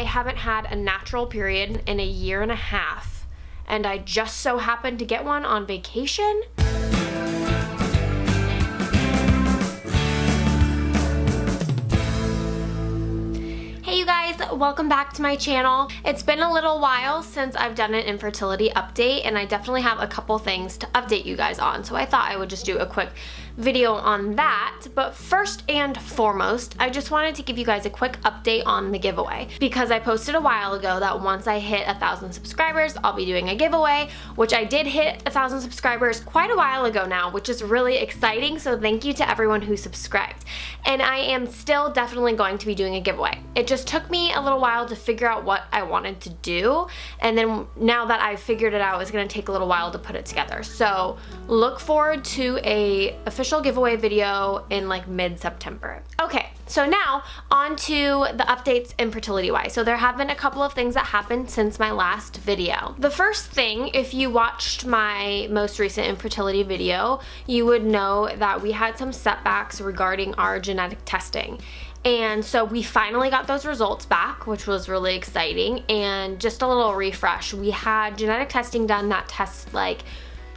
I haven't had a natural period in a year and a half, and I just so happened to get one on vacation. Hey you guys, welcome back to my channel. It's been a little while since I've done an infertility update, and I definitely have a couple things to update you guys on, so I thought I would just do a quick video on that. But first and foremost, I just wanted to give you guys a quick update on the giveaway, because I posted a while ago that once I hit 1,000 subscribers, I'll be doing a giveaway, which I did hit 1,000 subscribers quite a while ago now, which is really exciting, so thank you to everyone who subscribed. And I am still definitely going to be doing a giveaway. It just took me a little while to figure out what I wanted to do, and then now that I've figured it out, it's going to take a little while to put it together. So look forward to a official giveaway video in like mid-September. Okay, so now on to the updates infertility-wise. So there have been a couple of things that happened since my last video. The first thing, if you watched my most recent infertility video, you would know that we had some setbacks regarding our genetic testing. And so we finally got those results back, which was really exciting. And just a little refresh, we had genetic testing done that tests like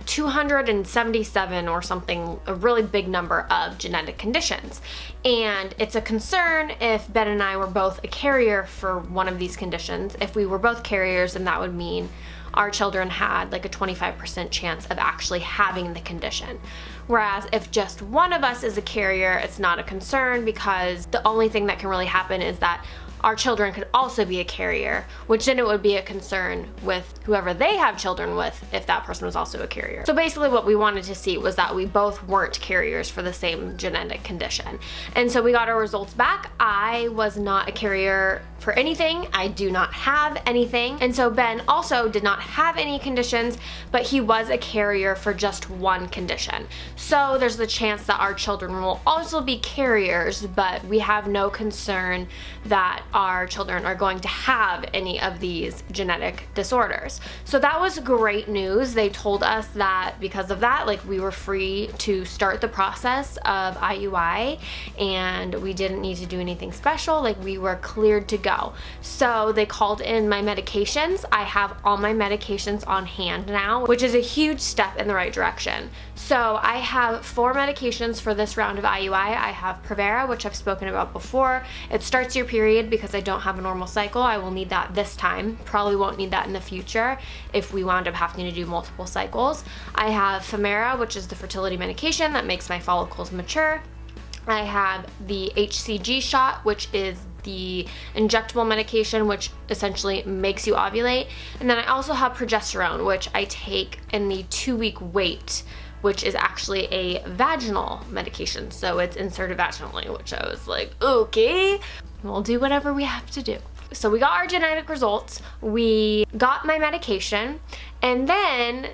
277 or something, a really big number of genetic conditions. And it's a concern if Ben and I were both a carrier for one of these conditions. If we were both carriers, then that would mean our children had like a 25% chance of actually having the condition. Whereas if just one of us is a carrier, it's not a concern, because the only thing that can really happen is that our children could also be a carrier, which then it would be a concern with whoever they have children with if that person was also a carrier. So basically what we wanted to see was that we both weren't carriers for the same genetic condition. And so we got our results back. I was not a carrier for anything. I do not have anything. And so Ben also did not have any conditions, but he was a carrier for just one condition. So there's the chance that our children will also be carriers, but we have no concern that our children are going to have any of these genetic disorders. So that was great news. They told us that because of that, like, we were free to start the process of IUI, and we didn't need to do anything special. Like, we were cleared to go. So they called in my medications. I have all my medications on hand now, which is a huge step in the right direction. So I have 4 medications for this round of IUI. I have Prevera, which I've spoken about before. It starts your period because I don't have a normal cycle. I will need that this time. Probably won't need that in the future if we wound up having to do multiple cycles. I have Femera, which is the fertility medication that makes my follicles mature. I have the HCG shot, which is the injectable medication, which essentially makes you ovulate. And then I also have progesterone, which I take in the 2-week wait, which is actually a vaginal medication. So it's inserted vaginally, which I was like, okay, we'll do whatever we have to do. So we got our genetic results, we got my medication, and then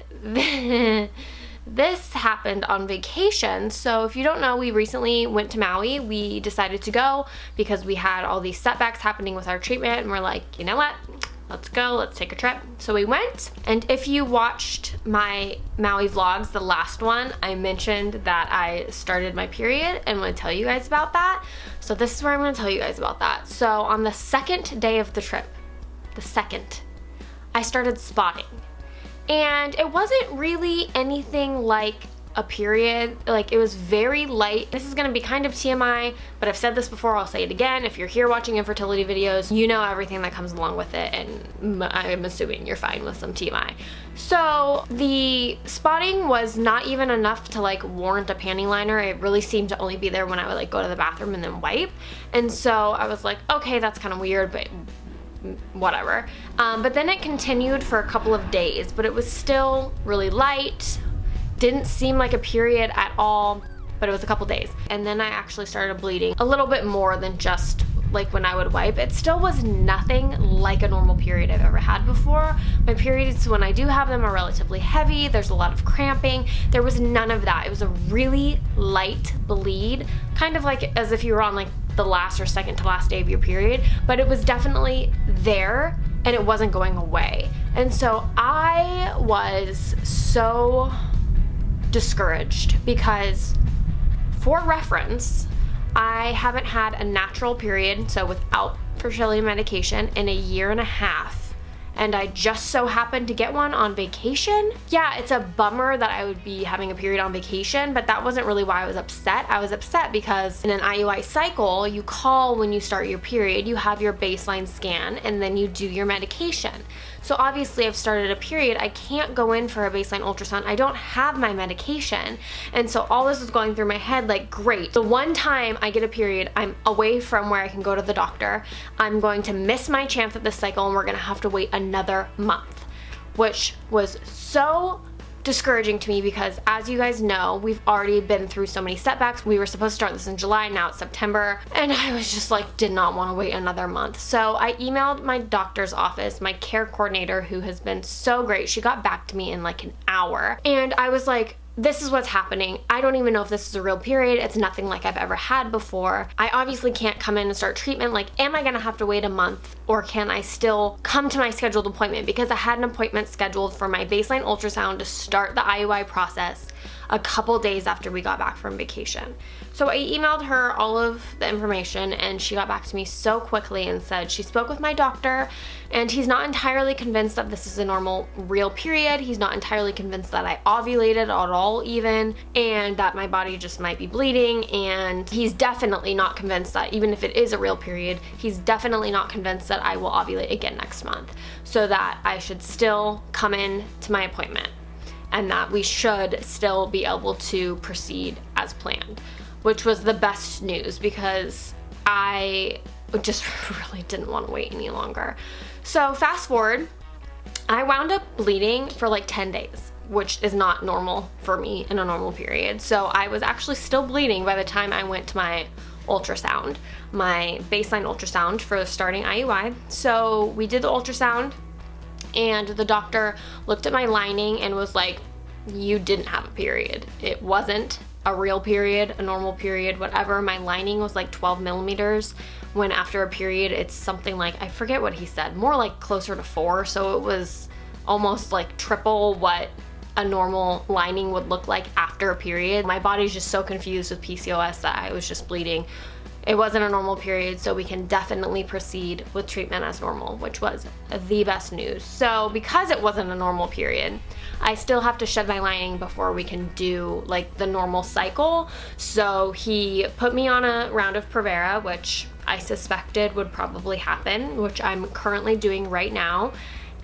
this happened on vacation. So if you don't know, we recently went to Maui. We decided to go because we had all these setbacks happening with our treatment, and we're like, you know what? Let's go, let's take a trip. So we went, and if you watched my Maui vlogs, the last one, I mentioned that I started my period, and I'm gonna tell you guys about that. So this is where I'm gonna tell you guys about that. So on the second day of the trip, I started spotting. And it wasn't really anything like a period. Like, it was very light. This is gonna be kind of TMI, but I've said this before, I'll say it again. If you're here watching infertility videos, you know everything that comes along with it, and I'm assuming you're fine with some TMI. So the spotting was not even enough to like warrant a panty liner. It really seemed to only be there when I would like go to the bathroom and then wipe. And so I was like, okay, that's kind of weird, but whatever. But then it continued for a couple of days, but it was still really light. Didn't seem like a period at all, but it was a couple days. And then I actually started bleeding a little bit more than just like when I would wipe. It still was nothing like a normal period I've ever had before. My periods, when I do have them, are relatively heavy. There's a lot of cramping. There was none of that. It was a really light bleed, kind of like as if you were on like the last or second to last day of your period, but it was definitely there and it wasn't going away. And so I was so discouraged because, for reference, I haven't had a natural period, so without fertility medication in a year and a half. And I just so happened to get one on vacation. Yeah, it's a bummer that I would be having a period on vacation, but that wasn't really why I was upset. I was upset because in an IUI cycle, you call when you start your period, you have your baseline scan, and then you do your medication. So obviously I've started a period, I can't go in for a baseline ultrasound, I don't have my medication. And so all this was going through my head like, great, the one time I get a period, I'm away from where I can go to the doctor, I'm going to miss my chance at this cycle and we're gonna have to wait another month, which was so discouraging to me because, as you guys know, we've already been through so many setbacks. We were supposed to start this in July, now it's September, and I was just like, did not want to wait another month. So I emailed my doctor's office, my care coordinator, who has been so great. She got back to me in like an hour, and I was like, this is what's happening. I don't even know if this is a real period. It's nothing like I've ever had before. I obviously can't come in and start treatment. Like, am I gonna have to wait a month, or can I still come to my scheduled appointment? Because I had an appointment scheduled for my baseline ultrasound to start the IUI process a couple days after we got back from vacation. So I emailed her all of the information, and she got back to me so quickly and said she spoke with my doctor and he's not entirely convinced that this is a normal real period. He's not entirely convinced that I ovulated at all even, and that my body just might be bleeding, and he's definitely not convinced that even if it is a real period, he's definitely not convinced that I will ovulate again next month, so that I should still come in to my appointment and that we should still be able to proceed as planned, which was the best news because I just really didn't want to wait any longer. So fast forward, I wound up bleeding for like 10 days, which is not normal for me in a normal period. So I was actually still bleeding by the time I went to my ultrasound, my baseline ultrasound for starting IUI. So we did the ultrasound, and the doctor looked at my lining and was like, you didn't have a period. It wasn't a real period, a normal period, whatever. My lining was like 12 millimeters, when after a period it's something like, I forget what he said, more like closer to 4. So it was almost like triple what a normal lining would look like after a period. My body's just so confused with PCOS that I was just bleeding. It wasn't a normal period, so we can definitely proceed with treatment as normal, which was the best news. So because it wasn't a normal period, I still have to shed my lining before we can do like the normal cycle. So he put me on a round of Provera, which I suspected would probably happen, which I'm currently doing right now.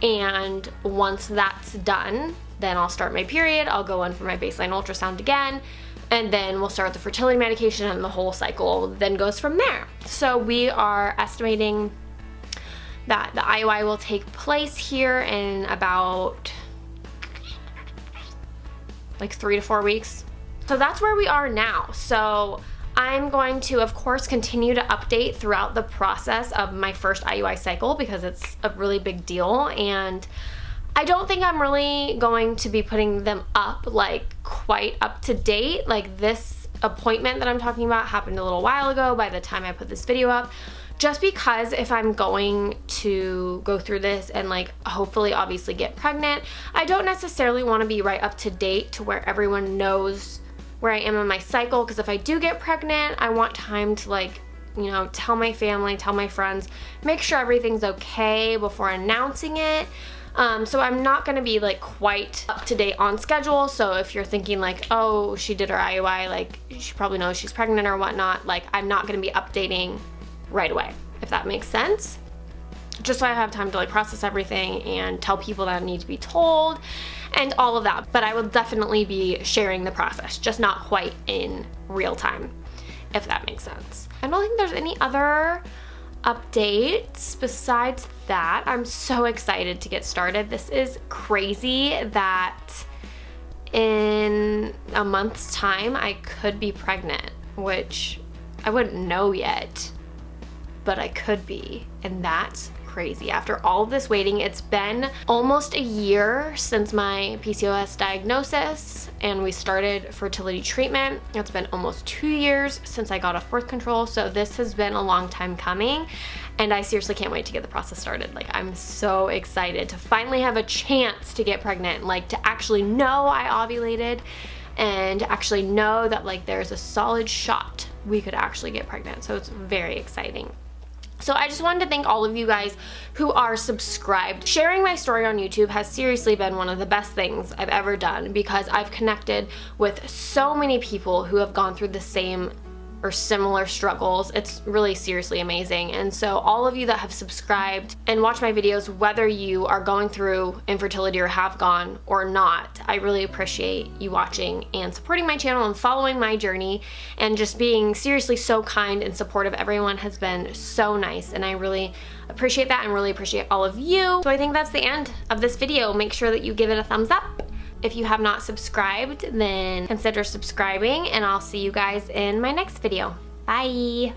And once that's done, then I'll start my period, I'll go in for my baseline ultrasound again, and then we'll start the fertility medication, and the whole cycle then goes from there. So we are estimating that the IUI will take place here in about like 3 to 4 weeks. So that's where we are now. So I'm going to, of course, continue to update throughout the process of my first IUI cycle because it's a really big deal, and I don't think I'm really going to be putting them up like quite up to date. Like, this appointment that I'm talking about happened a little while ago by the time I put this video up, just because if I'm going to go through this and like hopefully obviously get pregnant, I don't necessarily want to be right up to date to where everyone knows where I am in my cycle, because if I do get pregnant, I want time to like, you know, tell my family, tell my friends, make sure everything's okay before announcing it. So I'm not going to be like quite up to date on schedule. So if you're thinking like, oh, she did her IUI, like she probably knows she's pregnant or whatnot, like I'm not going to be updating right away, if that makes sense. Just so I have time to like process everything and tell people that need to be told and all of that. But I will definitely be sharing the process, just not quite in real time, if that makes sense. I don't think there's any other updates besides that. I'm so excited to get started. This is crazy that in a month's time I could be pregnant, which I wouldn't know yet, but I could be, and that's crazy. After all of this waiting, it's been almost a year since my PCOS diagnosis and we started fertility treatment. It's been almost 2 years since I got off birth control, so this has been a long time coming, and I seriously can't wait to get the process started. Like, I'm so excited to finally have a chance to get pregnant, like to actually know I ovulated and actually know that like there's a solid shot we could actually get pregnant. So it's very exciting. So I just wanted to thank all of you guys who are subscribed. Sharing my story on YouTube has seriously been one of the best things I've ever done, because I've connected with so many people who have gone through the same or similar struggles. It's really seriously amazing. And so all of you that have subscribed and watch my videos, whether you are going through infertility or have gone or not, I really appreciate you watching and supporting my channel and following my journey, and just being seriously so kind and supportive. Everyone has been so nice, and I really appreciate that and really appreciate all of you. So I think that's the end of this video. Make sure that you give it a thumbs up. If you have not subscribed, then consider subscribing, and I'll see you guys in my next video. Bye!